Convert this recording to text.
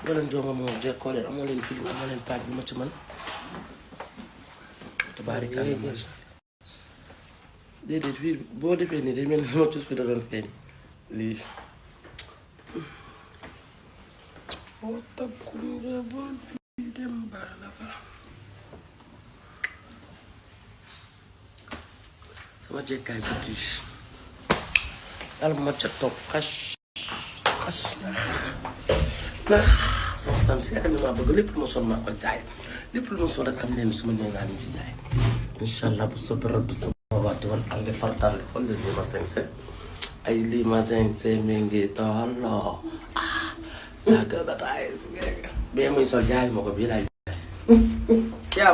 boo leen jonga moo jekkoo leen amoo leen film amoo leen paaj bi ma ci man tabaarikàlla masha déedéet fii boo defee nii day mel ni sama tus bi da doon feeñ lii boo takkum njaboot bi dem baax la fa sama jekkaay guddi yàlla ma ca toog xas sama fan si yaakaar ne maa bëgg lépp lu ma sol maa ko jaay lépp lu ma sol rek xam leen suma ñëw naa leen ci jaay incha allah bu soobee rabbi sama waati woon ànd fartal xool leen lii ma sañse ay lii ma sañse mi ngi tolloo yaa gën a taay bee muy sol jaay ma ko bii laay jaay